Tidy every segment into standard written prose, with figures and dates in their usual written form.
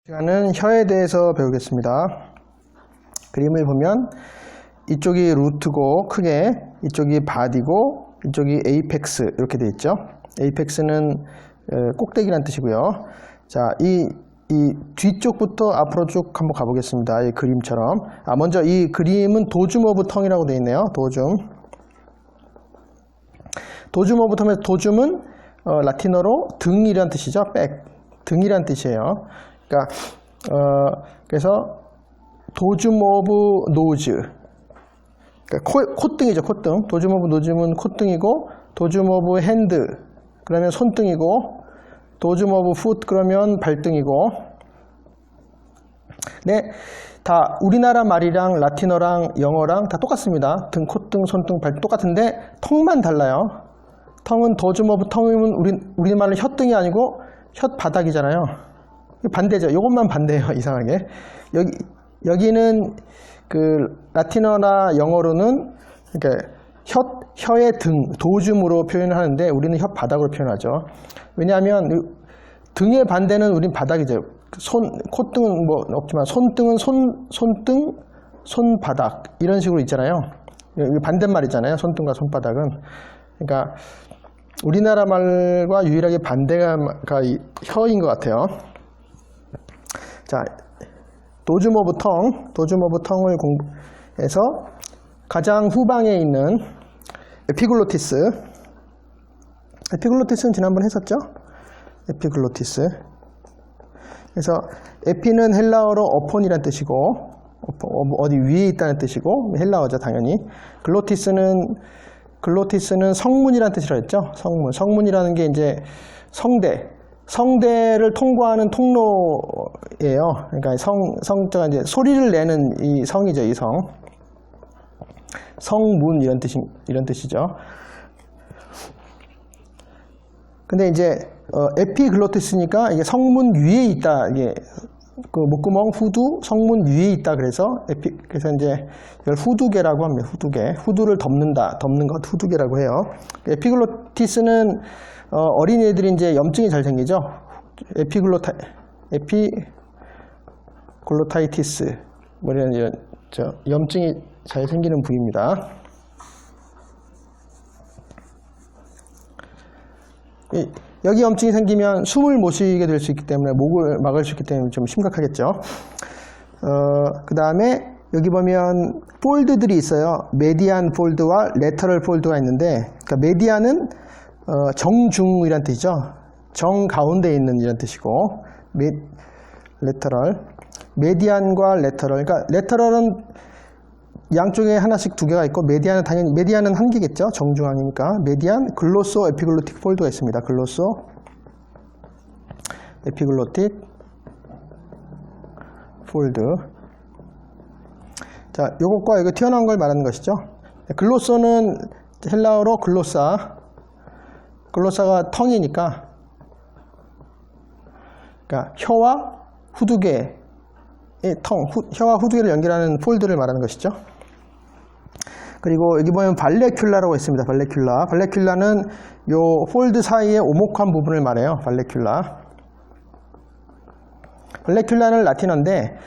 시간은 혀에 대해서 배우겠습니다. 그림을 보면 이쪽이 루트고 크게, 이쪽이 바디고 이쪽이 에이펙스 이렇게 되어 있죠. 에이펙스는 꼭대기란 뜻이고요. 자, 이 뒤쪽부터 앞으로 쭉 한번 가보겠습니다. 이 그림처럼. 먼저 이 그림은 도줌 오브 텅이라고 되어 있네요. 도줌 오브 텅에서 도줌은 라틴어로 등이란 뜻이죠. 백, 등이란 뜻이에요. 그러니까 그래서 도줌 오브 노즈, 그러니까 콧등이죠. 콧등. 도줌 오브 노즈는 콧등이고, 도줌 오브 핸드 그러면 손등이고, 도줌 오브 풋 그러면 발등이고. 네, 다 우리나라 말이랑 라틴어랑 영어랑 다 똑같습니다. 등, 콧등, 손등, 발등 똑같은데 턱만 달라요. 턱은 도줌 오브 텅이면 우리말로 혀등이 아니고 혓바닥이잖아요. 반대죠. 이것만 반대예요. 이상하게. 여기는 그 라틴어나 영어로는 그러니까 혀의 등, 도줌으로 표현을 하는데 우리는 혓바닥으로 표현하죠. 왜냐하면 등의 반대는 우린 바닥이죠. 콧등은 뭐 없지만 손등은 손등, 손바닥 이런 식으로 있잖아요. 반대말이잖아요. 손등과 손바닥은. 그러니까 우리나라 말과 유일하게 반대가 혀인 것 같아요. 자, 도줌 오브 텅을 공부해서 가장 후방에 있는 에피글로티스는 지난번 했었죠? 에피글로티스. 그래서 에피는 헬라어로 어폰이라는 뜻이고, 어디 위에 있다는 뜻이고, 헬라어죠 당연히. 글로티스는 성문이라는 뜻이라고 했죠. 성문이라는 게 이제 성대를 통과하는 통로예요. 그러니까 성자가 이제 소리를 내는 이 성이죠. 이 성문 이런 뜻이죠. 근데 이제 에피글로티스니까 이게 성문 위에 있다. 이게 그 목구멍 후두 성문 위에 있다. 그래서 이제 이걸 후두개라고 합니다. 후두를 덮는 것 후두개라고 해요. 에피글로티스는 어린이들이 이제 염증이 잘 생기죠. 에피글로타이티스 뭐 이런 염증이 잘 생기는 부위입니다. 여기 염증이 생기면 숨을 못 쉬게 될 수 있기 때문에 목을 막을 수 있기 때문에 좀 심각하겠죠. 그 다음에 여기 보면 폴드들이 있어요. 메디안 폴드와 레터럴 폴드가 있는데, 그러니까 메디안은 정중이란 뜻이죠. 정 가운데 있는 이런 뜻이고, 레터럴, 메디안과 레터럴. 그러니까 레터럴은 양쪽에 하나씩 두 개가 있고, 메디안은 당연히 메디안은 한 개겠죠. 정중앙이니까. 메디안, 글로소 에피글로틱 폴드가 있습니다. 글로소 에피글로틱 폴드. 자, 요것과 이거 튀어나온 걸 말하는 것이죠. 글로소는 헬라어로 글로사가 텅이니까, 그러니까 혀와 후두개의 혀와 후두개를 연결하는 폴드를 말하는 것이죠. 그리고 여기 보면 발레큘라라고 있습니다. 발레큘라는 요 폴드 사이의 오목한 부분을 말해요. 발레큘라는 라틴어인데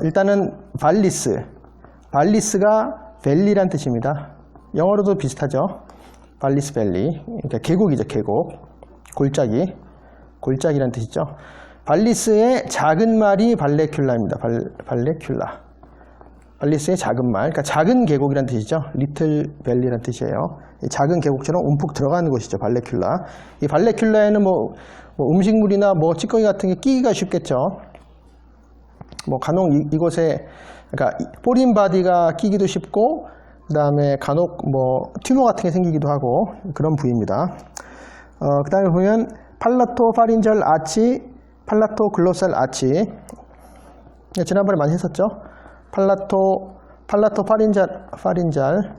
일단은 발리스가 벨리란 뜻입니다. 영어로도 비슷하죠. 발리스 벨리. 그러니까 계곡이죠. 골짜기란 뜻이죠. 발리스의 작은 말이 발레큘라입니다. 발리스의 작은 말, 그러니까 작은 계곡이란 뜻이죠. 리틀 밸리란 뜻이에요. 작은 계곡처럼 움푹 들어가는 곳이죠. 발레큘라. 이 발레큘라에는 뭐 음식물이나 뭐 찌꺼기 같은 게 끼기가 쉽겠죠. 뭐 간혹 이곳에 그러니까 포린 바디가 끼기도 쉽고, 그 다음에 간혹 뭐 튜머 같은 게 생기기도 하고 그런 부위입니다. 그 다음에 보면 팔라토 파린절 아치, 팔라토 글로살 아치. 지난번에 많이 했었죠. 팔라토 파린잘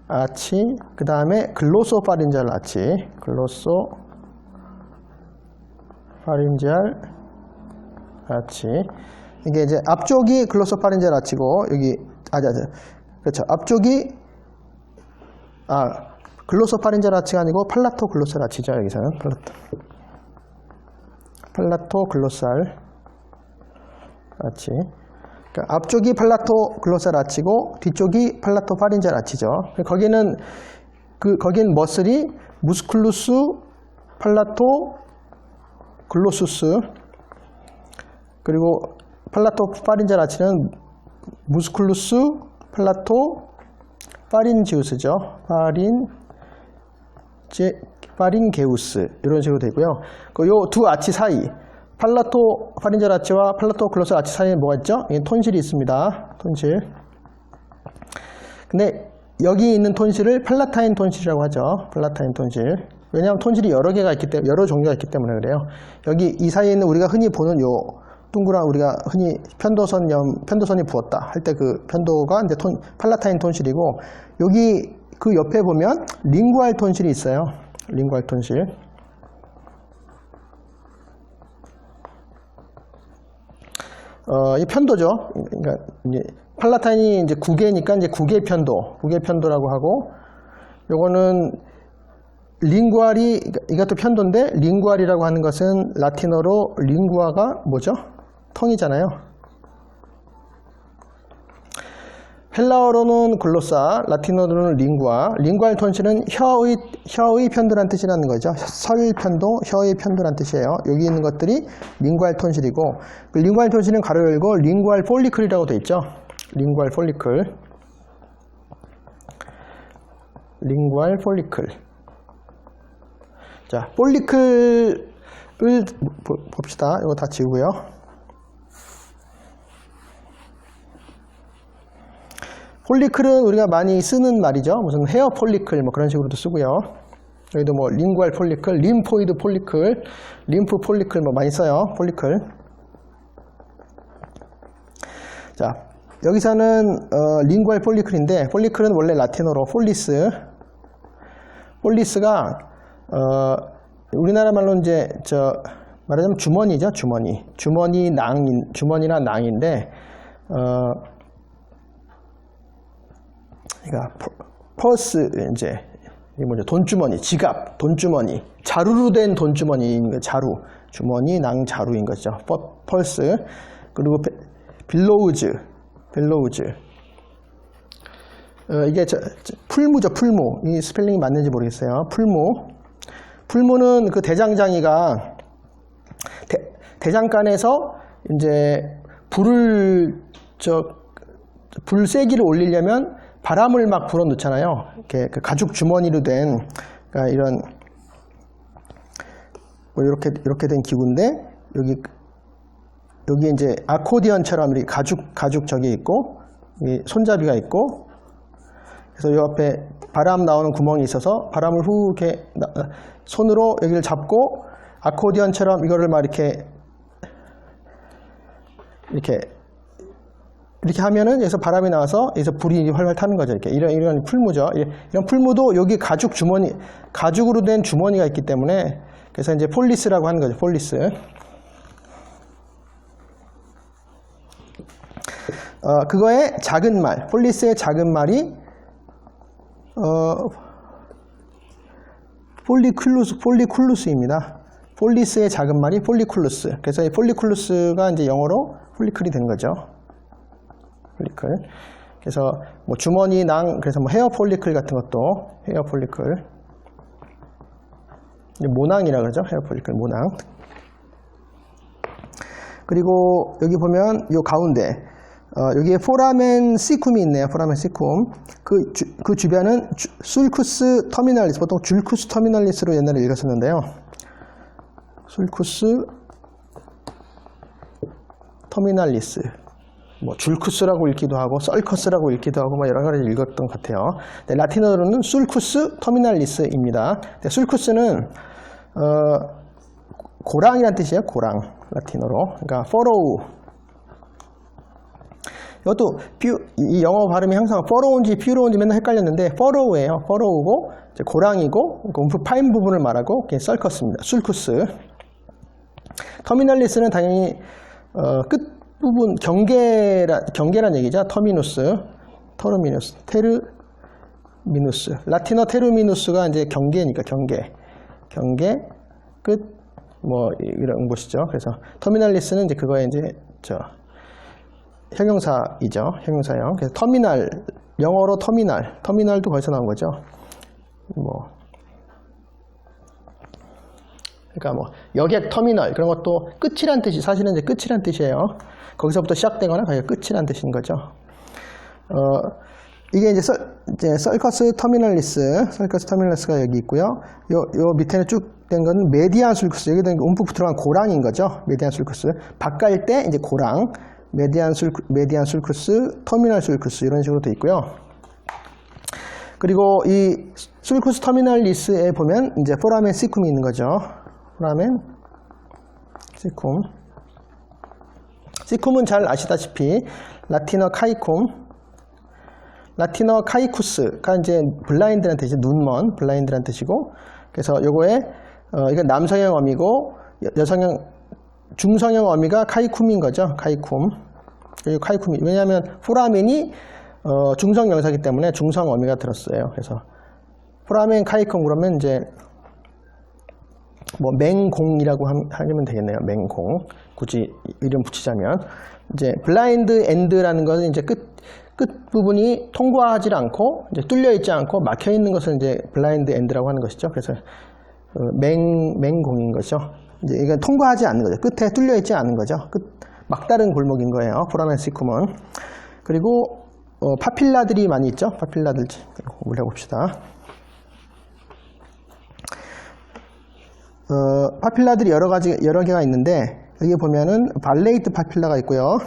아치, 그 다음에 글로소 파린잘 아치, 이게 이제 앞쪽이 글로소 파린잘 아치고, 여기 그렇죠. 앞쪽이 글로소 파린잘 아치가 아니고 팔라토 글로살 아치죠. 여기서는 팔라토 글로살 아치. 그러니까 앞쪽이 팔라토 글로살 아치고 뒤쪽이 팔라토 파린젤 아치죠. 거기는 거긴 머슬이 무스쿨루스 팔라토 글로수스, 그리고 팔라토 파린젤 아치는 무스쿨루스 팔라토 파린지우스죠. 파린게우스 이런 식으로 되고요. 요 두 아치 사이, 팔라토 파린젤 아치와 팔라토 글로살 아치 사이에 뭐가 있죠? 톤실이 있습니다. 톤실. 근데 여기 있는 톤실을 팔라타인 톤실이라고 하죠. 팔라타인 톤실. 왜냐하면 톤실이 여러 개가 있기 때문에, 여러 종류가 있기 때문에 그래요. 여기 이 사이에 있는 우리가 흔히 보는 요 동그란, 우리가 흔히 편도선이 부었다 할 때 그 편도가 이제 팔라타인 톤실이고, 여기 그 옆에 보면 링구알 톤실이 있어요. 링구알 톤실. 이 편도죠. 그러니까 이제 팔라타인이 이제 구개니까 이제 구개편도라고 하고, 요거는 링구알이, 이것도 편도인데, 링구알이라고 하는 것은 라틴어로 링구아가 뭐죠? 텅이잖아요. 헬라어로는 글로사, 라틴어로는 링구아. 링구알 톤실은 혀의 편도란 뜻이라는 거죠. 설편도, 혀의 편도란 뜻이에요. 여기 있는 것들이 링구알 톤실이고, 그 링구알 톤실은 가로 열고 링구알 폴리클이라고 되어 있죠. 링구알 폴리클. 링구알 폴리클. 자, 폴리클을 봅시다. 이거 다 지우고요. 폴리클은 우리가 많이 쓰는 말이죠. 무슨 헤어 폴리클 뭐 그런 식으로도 쓰고요. 여기도 뭐 링구알 폴리클, 림포이드 폴리클, 림프 폴리클 뭐 많이 써요. 폴리클. 자, 여기서는 링구알 폴리클인데, 폴리클은 원래 라틴어로 폴리스. 폴리스가 우리나라 말로 이제 말하자면 주머니죠. 주머니나 낭인데, 그러니까 퍼스, 이제 이게 뭐죠? 돈주머니, 지갑, 돈주머니, 자루로 된 돈주머니인 거, 자루, 주머니, 낭, 자루인 거죠. 펄스. 그리고 빌로우즈. 이게 풀무죠. 풀무. 이 스펠링이 맞는지 모르겠어요. 풀무는 그 대장장이가 대장간에서 이제 불 세기를 올리려면 바람을 막 불어 넣잖아요. 이렇게 그 가죽 주머니로 된, 그러니까 이런 뭐 이렇게 된 기구인데, 여기 이제 아코디언처럼 이렇게 가죽 저기 있고, 이 손잡이가 있고, 그래서 이 앞에 바람 나오는 구멍이 있어서 바람을 후 이렇게 손으로 여기를 잡고 아코디언처럼 이거를 막 이렇게 하면은 여기서 바람이 나와서 여기서 불이 활활 타는 거죠. 이렇게 이런 풀무죠. 이런 풀무도 여기 가죽으로 된 주머니가 있기 때문에, 그래서 이제 폴리스라고 하는 거죠. 폴리스. 그거의 작은 말, 폴리스의 작은 말이 폴리쿨루스입니다. 폴리스의 작은 말이 폴리쿨루스. 그래서 이 폴리쿨루스가 이제 영어로 폴리클이 된 거죠. 폴리클. 그래서 뭐 주머니, 낭, 그래서 뭐 헤어 폴리클 같은 것도 헤어 폴리클. 모낭이라 그러죠. 헤어 폴리클, 모낭. 그리고 여기 보면 요 가운데 여기에 포라멘 시쿰이 있네요. 포라멘 시쿰. 그 주변은 술쿠스 터미널리스, 보통 줄쿠스 터미널리스로 옛날에 읽었었는데요. 술쿠스 터미널리스. 뭐 줄쿠스라고 읽기도 하고 썰커스라고 읽기도 하고 뭐 여러 가지 읽었던 것 같아요. 네, 라틴어로는 술쿠스 터미널리스입니다. 네, 술쿠스는 고랑이라는 뜻이에요. 고랑, 라틴어로. 그러니까 furrow. 이것도 이 영어 발음이 항상 furrow인지 furrow인지 맨날 헷갈렸는데 furrow예요. furrow고 고랑이고 움프 파인 부분을 말하고 썰커스입니다. 술쿠스. 터미널리스는 당연히 끝부분 경계란 얘기죠. 테르미누스, 라틴어 테르미누스가 이제 경계니까 경계 끝 뭐 이런 것이죠. 그래서 터미널리스는 이제 그거에 이제 형용사이죠. 형용사형. 그래서 터미널, 영어로 터미널도 거기서 나온 거죠. 뭐 그러니까 뭐 여객 터미널 그런 것도 끝이란 뜻이 사실은 이제 끝이란 뜻이에요. 거기서부터 시작되거나 거기가 끝이란 뜻인 거죠. 이게 이제 서커스 터미널리스가 여기 있고요. 요 밑에는 쭉 된 거는 메디안 술쿠스, 여기다 움푹 들어간 고랑인 거죠. 메디안 술쿠스. 바깥 때 이제 고랑, 메디안 술쿠스, 터미널 술쿠스 이런 식으로 돼 있고요. 그리고 이 술쿠스 터미널리스에 보면 이제 포라멘 시쿰이 있는 거죠. 포라멘 시쿰. 시쿰은 잘 아시다시피 라틴어 카이쿠스가 이제 블라인드라는 뜻이죠. 눈먼 블라인드라는 뜻이고, 그래서 요거에 이건 남성형 어미고 중성형 어미가 카이쿰인 거죠. 카이쿰. 왜냐하면 포라멘이 중성 명사이기 때문에 중성 어미가 들었어요. 그래서 포라멘 카이쿰 그러면 이제 뭐 맹공이라고 하면 되겠네요. 맹공. 굳이 이름 붙이자면 이제 블라인드 엔드라는 것은 이제 끝 부분이 통과하지 않고 이제 뚫려 있지 않고 막혀 있는 것을 이제 블라인드 엔드라고 하는 것이죠. 그래서 맹공인 거죠. 이제 이건 통과하지 않는 거죠. 끝에 뚫려 있지 않은 거죠. 막다른 골목인 거예요. 포라멘 시쿰은. 그리고 파필라들이 많이 있죠. 파필라들 공부를 해봅시다. 파필라들이 여러 개가 있는데 여기 보면은 발레이트 파필라가 있고요.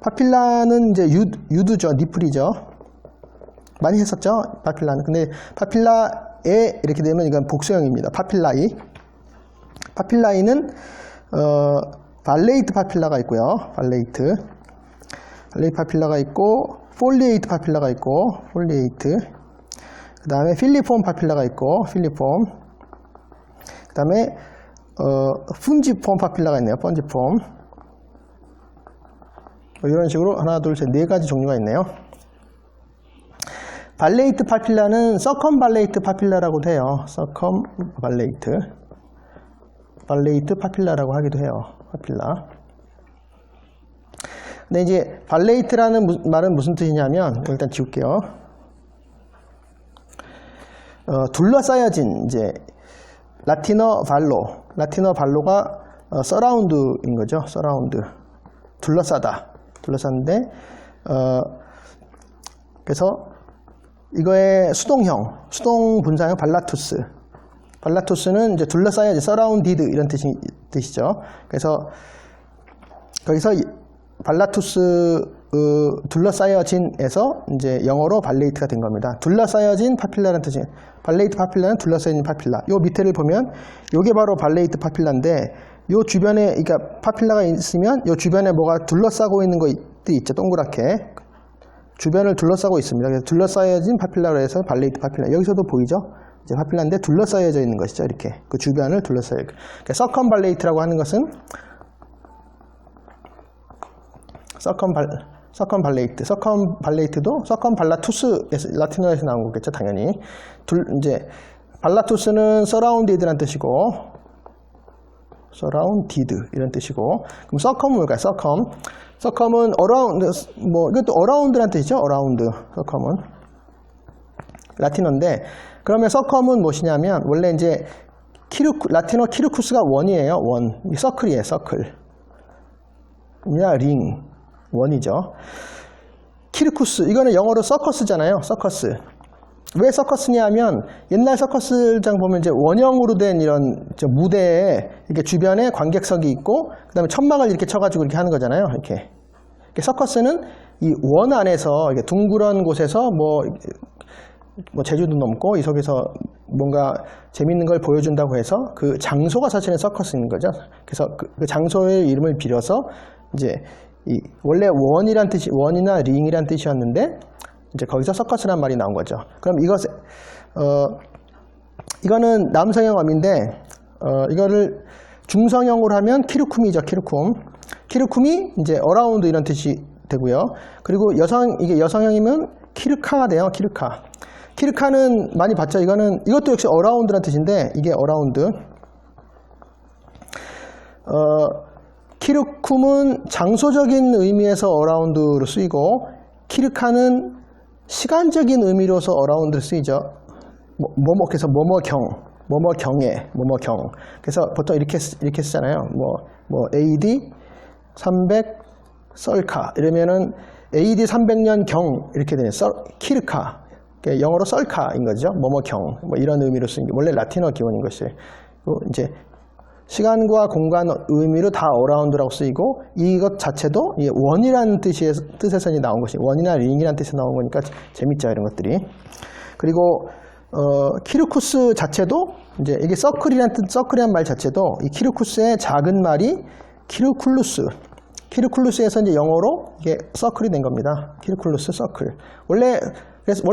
파필라는 이제 유두죠. 니플이죠. 많이 했었죠. 파필라는. 근데 파필라에 이렇게 되면 이건 복수형입니다. 파필라이는 발레이트 파필라가 있고요. 발레이트 파필라가 있고 폴리에이트 파필라가 있고 폴리에이트. 그 다음에 필리폼 파필라가 있고 필리폼. 그 다음에 푼지폼 파필라가 있네요. 펀지폼. 이런 식으로 하나, 둘, 셋, 네 가지 종류가 있네요. 발레이트 파필라는 서컴발레이트 파필라라고도 해요. 발레이트 파필라라고 하기도 해요. 파필라. 근데 이제 발레이트라는 말은 무슨 뜻이냐면 일단 지울게요. 둘러싸여진 이제 라틴어 발로가 서라운드인 거죠. 서라운드. 둘러싼데 그래서 이거의 수동 분사형 발라투스는 이제 둘러싸여진 서라운디드 이런 뜻이죠. 그래서 거기서 발라투스 둘러싸여진에서 이제 영어로 발레이트가 된 겁니다. 둘러싸여진 파필라라는 뜻이. 발레이트 파필라는 둘러싸여진 파필라. 요 밑에를 보면 요게 바로 발레이트 파필라인데 요 주변에 그러니까 파필라가 있으면 요 주변에 뭐가 둘러싸고 있는 거 있죠. 동그랗게 주변을 둘러싸고 있습니다. 그래서 둘러싸여진 파필라로 해서 발레이트 파필라. 여기서도 보이죠? 이제 파필라인데 둘러싸여져 있는 것이죠. 이렇게 그 주변을 둘러싸여. 그러니까 서컴발레이트라고 하는 것은 서컴발레이트도 서컴발라투스에서 라틴어에서 나온 거겠죠, 당연히. 이제 발라투스는 서라운디드라는 뜻이고, 서라운디드 이런 뜻이고, 그럼 서컴은 뭘까요? 서컴은 어라운드, 뭐 이것도 어라운드라는 뜻이죠, 어라운드. 서컴은 라틴어인데, 그러면 서컴은 무엇이냐면 원래 이제 라틴어 키르쿠스가 원이에요, 원. 서클이에요, 서클. 링. 원이죠. 키르쿠스, 이거는 영어로 서커스잖아요. 서커스. 왜 서커스냐 하면 옛날 서커스장 보면 이제 원형으로 된 이런 무대에 이렇게 주변에 관객석이 있고 그 다음에 천막을 이렇게 쳐가지고 이렇게 하는 거잖아요. 이렇게. 서커스는 이 원 안에서 이렇게 둥그런 곳에서 뭐 제주도 넘고 이 속에서 뭔가 재밌는 걸 보여준다고 해서 그 장소가 사실은 서커스인 거죠. 그래서 그 장소의 이름을 빌어서 이제 원래 원이란 뜻이 원이나 링이란 뜻이었는데 이제 거기서 서커스란 말이 나온 거죠. 그럼 이거는 남성형 어미인데 이거를 중성형으로 하면 키르쿰이죠. 키르쿰이 이제 어라운드 이런 뜻이 되고요. 그리고 이게 여성형이면 키르카가 돼요. 키르카는 많이 봤죠. 이것도 역시 어라운드란 뜻인데, 이게 어라운드. 키르쿰은 장소적인 의미에서 어라운드로 쓰이고, 키르카는 시간적인 의미로서 어라운드로 쓰이죠. 그래서 뭐뭐경에. 그래서 보통 이렇게 쓰잖아요. AD 300 썰카 이러면은 AD 300년 경 이렇게 되는 키르카. 영어로 썰카인 거죠. 뭐뭐경 이런 의미로 쓰는 게 원래 라틴어 기원인 것이에요. 이제 시간과 공간 의미로 다 어라운드라고 쓰이고, 이것 자체도 원이라는 뜻에서 나온 것이, 원이나 링이라는 뜻에서 나온 거니까 재밌죠, 이런 것들이. 그리고 키르쿠스 자체도 이제 이게 서클이라는 말 자체도 이 키르쿠스의 작은 말이 키르쿨루스에서 이제 영어로 이게 서클이 된 겁니다. 키르쿨루스 서클. 원래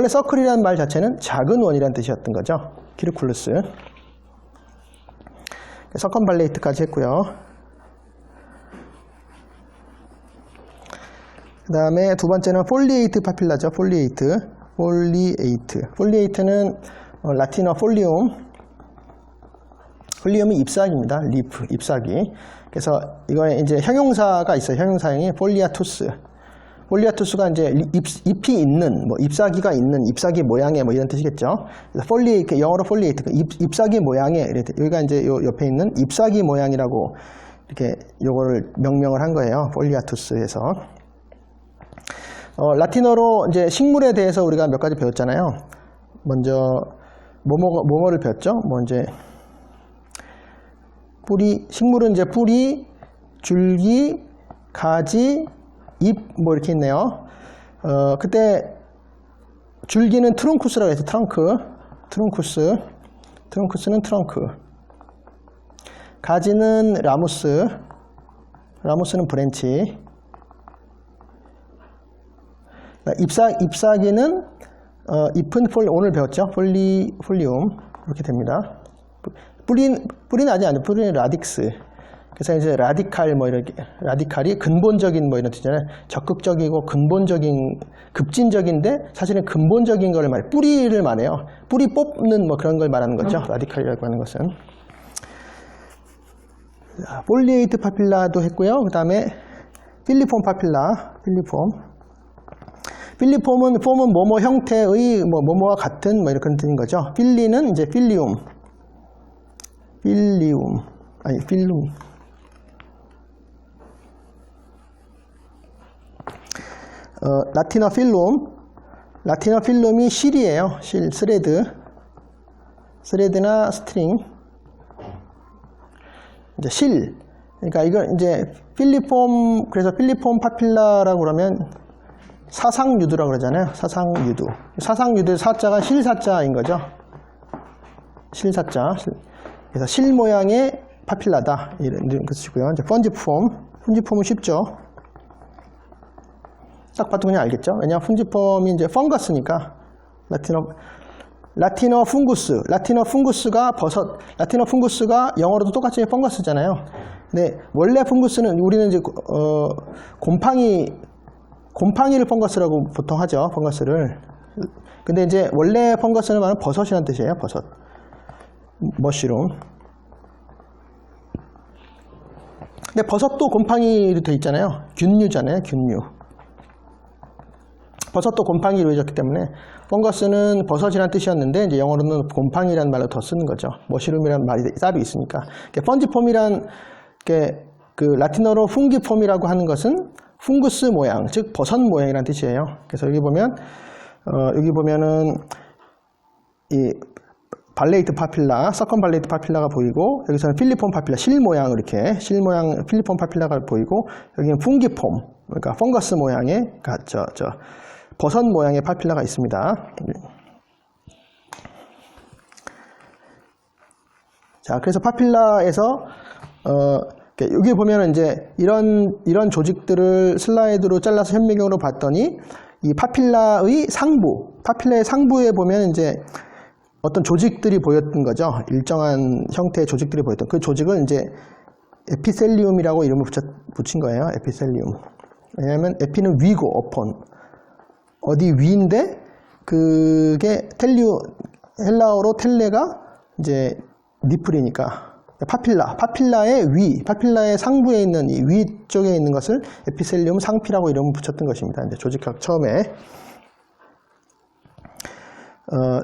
서클이라는 말 자체는 작은 원이라는 뜻이었던 거죠. 키르쿨루스. 서컨발레이트까지 했고요. 그 다음에 두 번째는 폴리에이트 파필라죠. 폴리에이트는 라틴어 폴리움이 잎사귀입니다. 리프, 잎사귀. 그래서 이거에 이제 형용사가 있어요. 형용사형이 폴리아투스가 이제 잎이 있는, 잎사귀가 있는, 잎사귀 모양의 이런 뜻이겠죠. 그래서 영어로 폴리에이트, 잎사귀 모양의, 여기가 이제 요 옆에 있는 잎사귀 모양이라고 이렇게 요거를 명명을 한 거예요. 폴리아투스에서. 라틴어로 이제 식물에 대해서 우리가 몇 가지 배웠잖아요. 먼저, 뭐뭐를 배웠죠? 이제, 식물은 이제 뿌리, 줄기, 가지, 잎 이렇게 있네요. 그때 줄기는 트runkus라고 해서 트runkus는 트렁크. 가지는 라무스는 브랜치. 잎사귀는 잎은 오늘 배웠죠. 폴리움 이렇게 됩니다. 뿌리는 아직 아니에요. 뿌리는 라딕스. 그래서 이제 라디칼이 근본적인 이런 뜻이잖아요. 적극적이고 근본적인, 급진적인데 사실은 근본적인 걸 말해요. 뿌리를 말해요. 뿌리 뽑는 그런 걸 말하는 거죠. 라디칼이라고 하는 것은. 폴리에이트 파필라도 했고요. 그 다음에 필리폼 파필라, 필리폼은 뭐뭐 형태의 뭐뭐와 같은 이런 뜻인 거죠. 필리는 이제 필룸. 라틴어 필룸이 실이에요. 스레드나 스트링. 이제 실. 그러니까 이걸 이제 그래서 필리폼 파필라라고 그러면 사상유두라고 그러잖아요. 사상유두의 사자가 실사자인 거죠. 실사자. 그래서 실 모양의 파필라다. 이런 뜻이고요. 이제 펀지폼은 쉽죠. 딱 봐도 그냥 알겠죠? 왜냐하면 푼지폼이 이제 펑거스니까. 라틴어 풍구스가 버섯, 라틴어 풍구스가 영어로도 똑같이 펑거스잖아요. 근데 원래 풍구스는 우리는 이제 곰팡이를 펑거스라고 보통 하죠. 펑거스를. 근데 이제 원래 펑거스는 말하는 버섯이라는 뜻이에요. 버섯. 머쉬룸. 근데 버섯도 곰팡이로 되어 있잖아요. 균류잖아요. 버섯도 곰팡이로 되어졌기 때문에 펑거스는 버섯이라는 뜻이었는데 이제 영어로는 곰팡이라는 말로 더 쓰는 거죠. 머시룸이라는 말이 따로 있으니까. 펀지폼이란 그 라틴어로 풍기폼이라고 하는 것은 풍구스 모양, 즉 버섯 모양이라는 뜻이에요. 그래서 여기 보면은 이 발레이트 파필라, 서컨발레이트 파필라가 보이고, 여기서는 필리폼 파필라, 필리폼 파필라가 보이고, 여기는 풍기폼, 그러니까 펑거스 모양의, 버섯 모양의 파필라가 있습니다. 자, 그래서 파필라에서, 여기 보면은 이제 이런 조직들을 슬라이드로 잘라서 현미경으로 봤더니, 이 파필라의 상부에 보면 이제 어떤 조직들이 보였던 거죠. 일정한 형태의 조직들이 보였던. 그 조직을 이제 에피셀리움이라고 이름을 붙인 거예요. 에피셀리움. 왜냐하면 에피는 위고, 어디 위인데 그게 헬라어로 텔레가 이제 니플이니까 파필라의 파필라의 상부에 있는 이 위쪽에 있는 것을 에피셀리움 상피라고 이름을 붙였던 것입니다. 이제 조직학 처음에.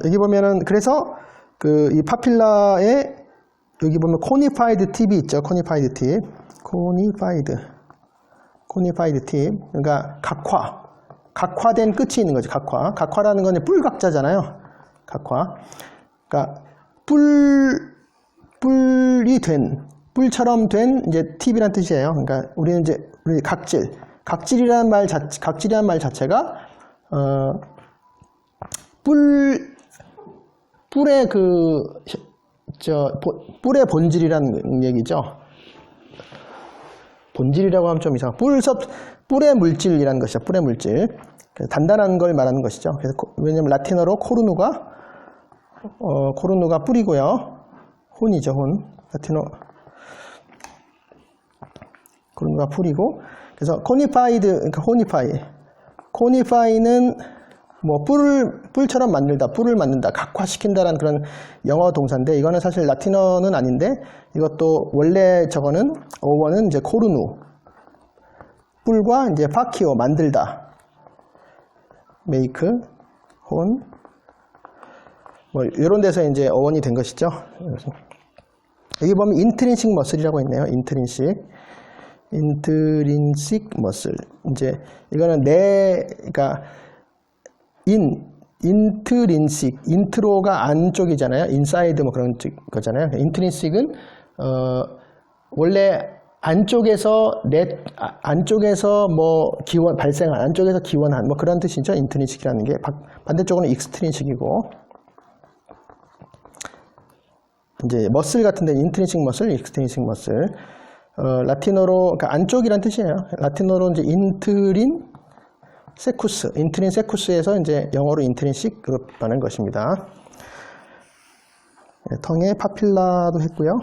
여기 보면은 그래서 이 파필라에 여기 보면 코니파이드 팁이 있죠. 코니파이드 팁. 코니파이드 팁. 그러니까 각화된 끝이 있는 거죠. 각화라는 건 뿔각자잖아요. 각화. 그러니까 뿔처럼 된 이제 팁이란 뜻이에요. 그러니까 우리 각질이라는 말 자체가 뿔의 뿔의 본질이라는 얘기죠. 본질이라고 하면 좀 이상. 뿔의 물질이라는 것이죠. 뿔의 물질. 단단한 걸 말하는 것이죠. 그래서 왜냐면 라틴어로 코르누가 뿔이고요. 혼이죠, 혼. 라틴어 코르누가 뿔이고. 그래서 그러니까 코니파이는 뭐 뿔처럼 뿔을 만든다, 각화시킨다라는 그런 영어 동사인데, 이거는 사실 라틴어는 아닌데, 이것도 원래 어원은 이제 코르누, 뿔과 이제 파키오, 만들다, 메이크, 혼, 뭐 이런 데서 이제 어원이 된 것이죠. 여기 보면 인트린식 머슬이라고 있네요. 인트린식 머슬. 이제 이거는 그러니까 인트린식, 인트로가 안쪽이잖아요. 인사이드 뭐 그런 거잖아요. 인트린식은 원래 안쪽에서 뭐 발생한, 안쪽에서 기원한 뭐 그런 뜻이죠. 인트린식이라는 게. 반대쪽으로는 익스트린식이고, 이제 머슬 같은데 인트린식 머슬, 익스트린식 머슬. 라틴어로 그러니까 안쪽이란 뜻이에요. 라틴어로 이제 인트린 세쿠스에서 이제 영어로 인트린식으로 변한 것입니다. 텅에 파필라도 했고요.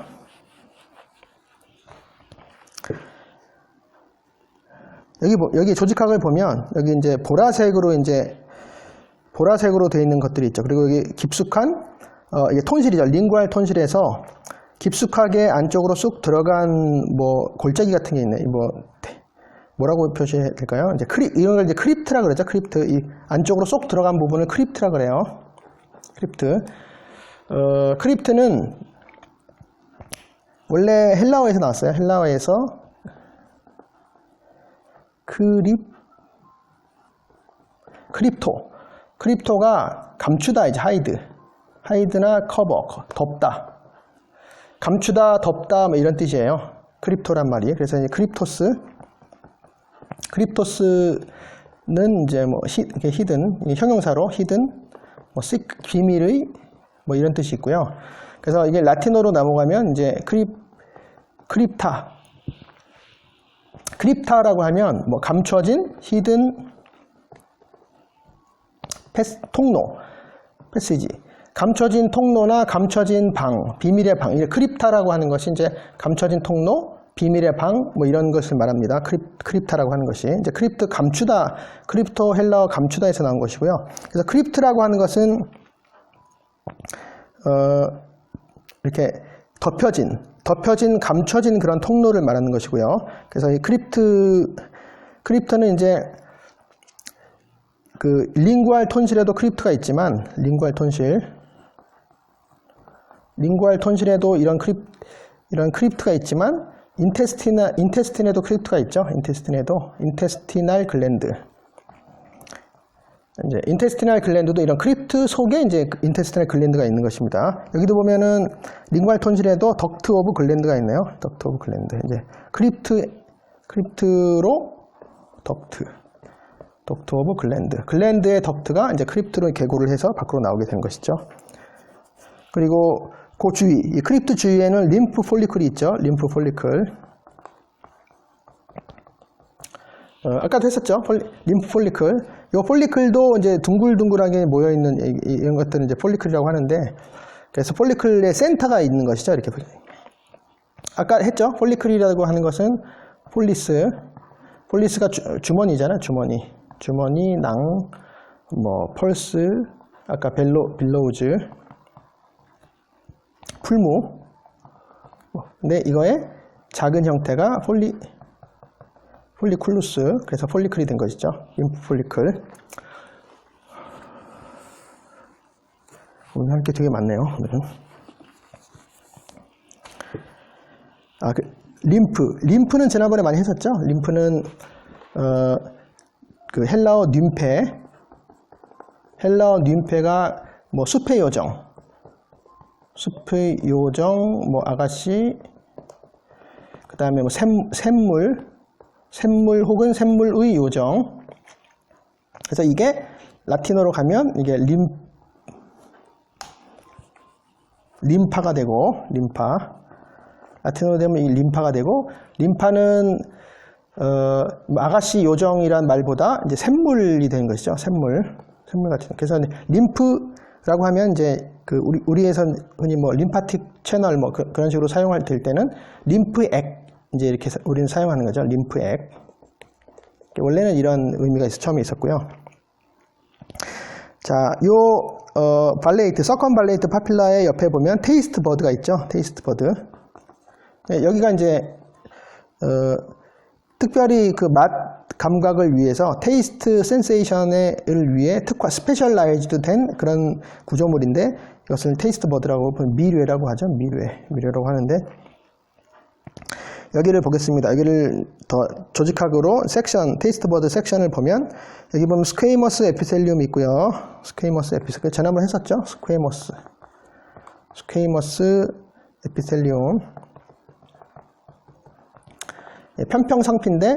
여기 조직학을 보면 여기 이제 보라색으로 되어 있는 것들이 있죠. 그리고 여기 깊숙한 이게 톤실이죠. 링구알 톤실에서 깊숙하게 안쪽으로 쑥 들어간 뭐 골짜기 같은 게 있네. 뭐라고 표시해야 될까요? 이런 걸 이제 크립트라 그러죠. 크립트. 이 안쪽으로 쏙 들어간 부분을 크립트라 그래요. 크립트. 크립트는 원래 헬라어에서 나왔어요. 헬라어에서 크립토가 감추다, 이제 하이드나 커버, 덮다. 감추다, 덮다, 뭐 이런 뜻이에요. 크립토란 말이. 그래서 이제 크립토스는 이제 뭐 히든, 형용사로 히든, 뭐 비밀의 뭐 이런 뜻이 있고요. 그래서 이게 라틴어로 넘어가면 이제 크립타라고 하면 뭐 감춰진, 히든, 통로, 패시지. 감춰진 통로나 감춰진 방, 비밀의 방. 이제 크립타라고 하는 것이 이제 감춰진 통로, 비밀의 방, 뭐 이런 것을 말합니다. 크립타라고 하는 것이. 이제 크립트, 감추다, 크립토 헬라어 감추다에서 나온 것이고요. 그래서 크립트라고 하는 것은, 이렇게 덮여진, 감춰진 그런 통로를 말하는 것이고요. 그래서 이 크립트는 이제 링구알 톤실에도 크립트가 있지만, 링구알 톤실에도 이런 크립트가 있지만, 인테스틴에도 크립트가 있죠. 인테스티널 글랜드. 이제 인테스티널 글랜드도 이런 크립트 속에 이제 인테스티널 글랜드가 있는 것입니다. 여기도 보면은 링구알 톤실에도 덕트 오브 글랜드가 있네요. 덕트 오브 글랜드. 이제 크립트로 덕트 오브 글랜드. 글랜드의 덕트가 이제 크립트로 계고를 해서 밖으로 나오게 되는 것이죠. 그리고 그 주위, 이 크립트 주위에는 림프 폴리클이 있죠. 림프 폴리클. 아까도 했었죠. 림프 폴리클. 이 폴리클도 이제 둥글둥글하게 모여있는 이런 것들은 이제 폴리클이라고 하는데, 그래서 폴리클의 센터가 있는 것이죠. 이렇게. 아까 했죠. 폴리클이라고 하는 것은 폴리스가 주머니잖아요. 주머니, 낭, 뭐 펄스, 아까 빌로우즈, 풀무. 근데 이거의 작은 형태가 폴리쿨루스, 그래서 폴리클이 된 것이죠. 림프 폴리클. 오늘 할 게 되게 많네요. 오늘은. 림프는 지난번에 많이 했었죠. 림프는 그 헬라어 님페가 뭐 숲의 요정, 뭐 아가씨, 그 다음에 뭐 샘물 혹은 샘물의 요정. 그래서 이게 라틴어로 가면 이게 림파가 되고, 라틴어로 되면 이 림파가 되고, 림파는 아가씨 요정이란 말보다 이제 샘물이 되는 것이죠. 샘물 같은. 그래서 림프라고 하면 이제 그 우리에서 흔히 뭐 림파틱 채널 뭐 그런 식으로 사용할 때는 림프액 이제 이렇게 우리는 사용하는 거죠. 림프액. 원래는 이런 의미가 처음에 있었고요. 자, 발레이트, 서컴발레이트 파필라의 옆에 보면 테이스트 버드가 있죠. 테이스트 버드. 네, 여기가 이제 특별히 그 맛 감각을 위해서 테이스트 센세이션을 위해 스페셜라이즈드 된 그런 구조물인데 이것을 테이스트 버드라고 미뢰라고 하죠. 미뢰라고 하는데 여기를 보겠습니다. 여기를 더 조직학으로 테이스트 버드 섹션을 보면 여기 보면 스퀘이머스 에피셀리움이 있고요. 스퀘이머스 에피셀리움 지난번 했었죠. 스퀘이머스 에피셀리움 편평상피인데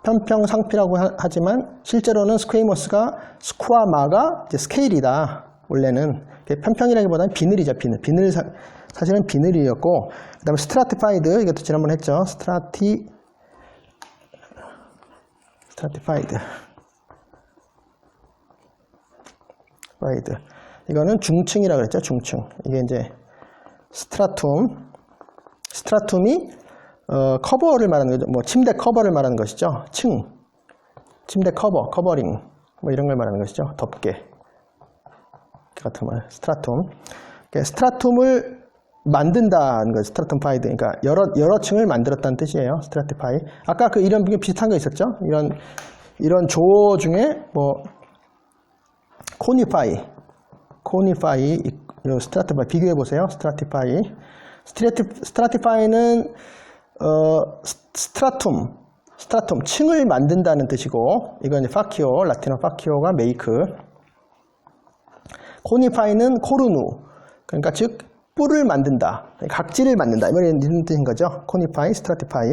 편평상피라고 하지만 실제로는 스쿠아마가 이제 스케일이다. 원래는 편평이라기보다는 비늘이죠. 비늘 사실은 비늘이었고 그 다음에 스트라티파이드 이것도 지난번에 했죠. 스트라티파이드 이거는 중층이라고 그랬죠. 중층. 이게 이제 스트라툼이 커버를 말하는 거죠. 뭐 침대 커버를 말하는 것이죠. 침대 커버링 뭐 이런 걸 말하는 것이죠. 덮개 같은 말. 스트라툼을 만든다는 거예요. 스트라툼파이드. 그러니까 여러 층을 만들었다는 뜻이에요. 스트라티파이. 아까 그 이런 비슷한 거 있었죠. 이런 조 중에 뭐 코니파이, 스트라티파이 비교해 보세요. 스트라티파이는 스트라툼 층을 만든다는 뜻이고 이건 이제 파키오, 라틴어 파키오가 메이크. 코니파이는 코르누, 그러니까 즉 뿔을 만든다, 각질을 만든다 이런 뜻인 거죠. 코니파이, 스트라티파이.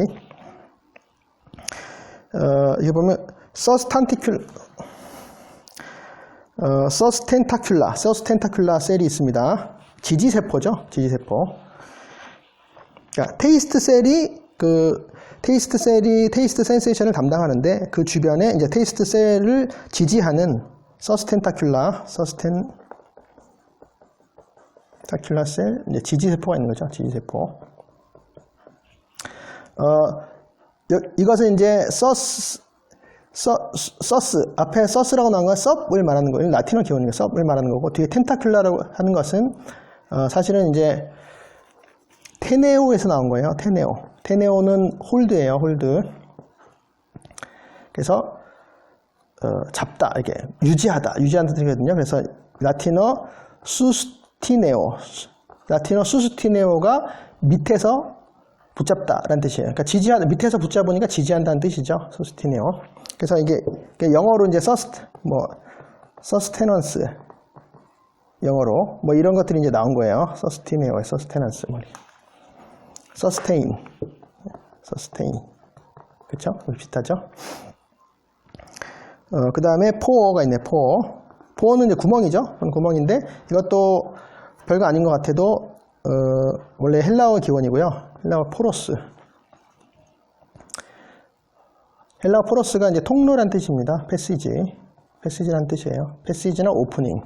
여기 보면 서스텐타큘라 셀이 있습니다. 지지세포죠. 지지세포. 그러니까 테이스트 셀이 테이스트 센세이션을 담당하는데 그 주변에 이제 테이스트 셀을 지지하는 서스텐타큘라 셀, 이제 지지세포가 있는 거죠. 지지세포. 이것은 이제 서스, 앞에 서스라고 나온 건 섭을 말하는 거예요. 라틴어 기원이에요. 섭을 말하는 거고, 뒤에 텐타큘라라고 하는 것은, 사실은 이제, 테네오에서 나온 거예요. 테네오는 홀드예요. 홀드. 그래서, 잡다, 이게, 유지하다는 뜻이거든요. 그래서, 라틴어 수스티네오가 밑에서 붙잡다라는 뜻이에요. 그러니까 밑에서 붙잡으니까 지지한다는 뜻이죠. 수스티네오. 그래서 이게 영어로 이제 서스테넌스 영어로 뭐 이런 것들이 이제 나온 거예요. 서스티네오의 서스테넌스 서스테인. 그렇죠? 비슷하죠? 그 다음에 포어가 있네. 포어는 이제 구멍이죠. 구멍인데 이것도 별거 아닌 것 같아도 원래 헬라어 기원이고요. 헬라어 포로스가 이제 통로란 뜻입니다. 패시지란 뜻이에요. 패시지나 오프닝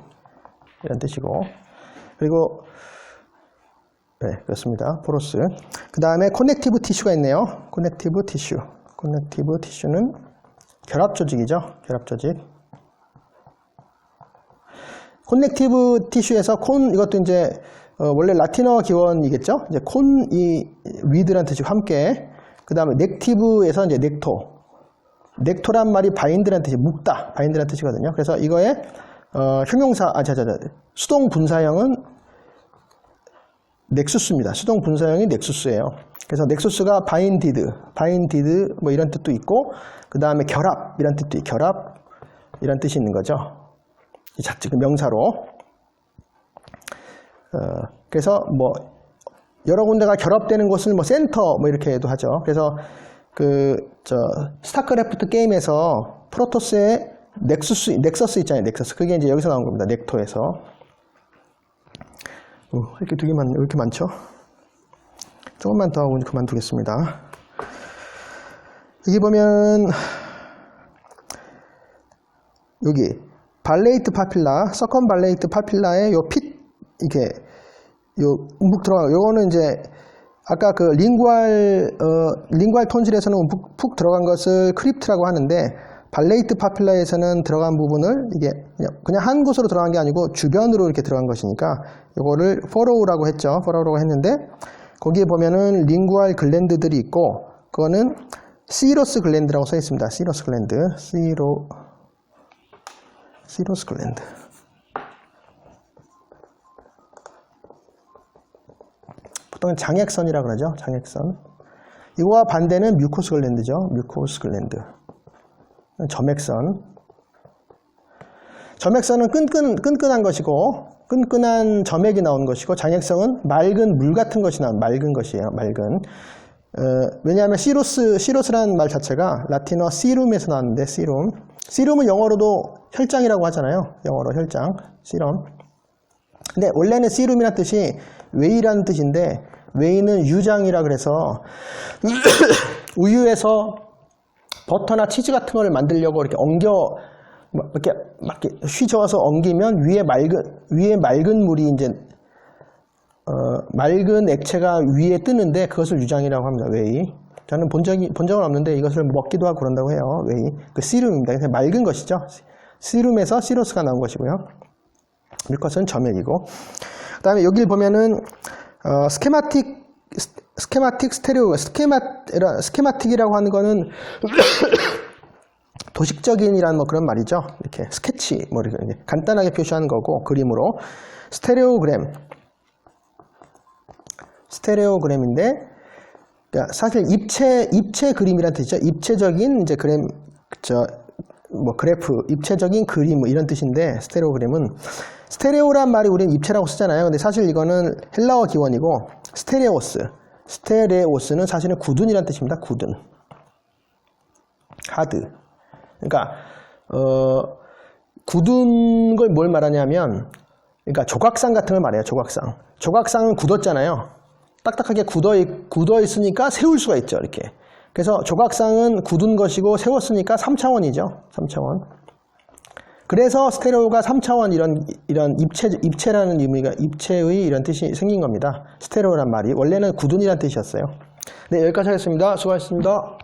이런 뜻이고, 그리고 네, 그렇습니다. 포로스. 그 다음에 커넥티브 티슈가 있네요. 커넥티브 티슈는 결합 조직이죠. 결합 조직. 커넥티브 티슈에서 이것도 이제 원래 라틴어 기원이겠죠. 이제 위드라는 뜻이고 함께. 그 다음에 넥티브에서 이제 넥토란 말이 바인드라는 뜻이 묶다, 바인드라는 뜻이거든요. 그래서 이거의 형용사, 수동 분사형은 넥수스입니다. 수동 분사형이 넥수스예요. 그래서 넥수스가 바인디드 뭐 이런 뜻도 있고, 그 다음에 결합이란 뜻도 있고, 이란 뜻이 있는 거죠. 이 자체 명사로. 그래서 뭐 여러 군데가 결합되는 곳을 뭐 센터 뭐 이렇게도 하죠. 그래서 스타크래프트 게임에서 프로토스의 넥서스 있잖아요. 넥서스. 그게 이제 여기서 나온 겁니다. 넥토에서. 이렇게 왜 이렇게 많죠? 조금만 더 하고 그만두겠습니다. 여기 보면 여기 발레이트 파필라, 서컨 발레이트 파필라의 이렇게 움푹 들어가. 요거는 이제 아까 그 링구알 톤실에서는 푹 들어간 것을 크립트라고 하는데, 발레이트 파필라에서는 들어간 부분을 이게 그냥 한 곳으로 들어간 게 아니고 주변으로 이렇게 들어간 것이니까 요거를 포로우라고 했죠. 포로우라고 했는데, 거기에 보면은 링구알 글랜드들이 있고, 그거는 시로스 글랜드라고 써 있습니다. 시로스 글랜드. 시로스 글랜드. 보통 장액선이라고 그러죠. 장액선. 이거와 반대는 뮤코스 글랜드죠. 뮤코스 글랜드. 점액선은 끈끈한 것이고, 끈끈한 점액이 나오는 것이고, 장액선은 맑은 물 같은 것이 나오는 맑은 것이에요. 맑은. 왜냐하면 시로스라는 말 자체가 라틴어 시룸에서 나왔는데, 시룸은 영어로도 혈장이라고 하잖아요. 영어로 혈장, 시럼. 근데 원래는 시룸이라는 뜻이 웨이라는 뜻인데, 웨이는 유장이라 그래서 우유에서 버터나 치즈 같은 걸 만들려고 이렇게 이렇게 휘저어서 옮기면 위에 맑은 물이 이제 맑은 액체가 위에 뜨는데, 그것을 유장이라고 합니다. 웨이. 저는 본 적은 없는데 이것을 먹기도 하고 그런다고 해요. 웨이. 그 시룸입니다. 그래서 맑은 것이죠. 시룸에서 시로스가 나온 것이고요. 밀것은 점액이고. 그 다음에 여기를 보면은 스케마틱 스테레오. 스케마틱이라고 하는 거는 도식적인이라는 뭐 그런 말이죠. 이렇게 스케치 뭐 이렇게 간단하게 표시하는 거고, 그림으로. 스테레오그램인데, 그러니까 사실 입체 그림이라는 뜻이죠. 입체적인 이제 그래프, 입체적인 그림 뭐 이런 뜻인데, 스테레오그램은 스테레오란 말이 우리는 입체라고 쓰잖아요. 근데 사실 이거는 헬라어 기원이고, 스테레오스는 사실은 굳은이란 뜻입니다. 굳은. 하드. 그러니까 굳은 걸 뭘 말하냐면, 그러니까 조각상 같은 걸 말해요. 조각상은 굳었잖아요. 딱딱하게 굳어 있으니까 세울 수가 있죠. 이렇게. 그래서 조각상은 굳은 것이고, 세웠으니까 3차원이죠. 3차원. 그래서 스테레오가 3차원 이런 입체라는 의미가, 입체의 이런 뜻이 생긴 겁니다. 스테레오란 말이 원래는 굳은이란 뜻이었어요. 네, 여기까지 하겠습니다. 수고하셨습니다.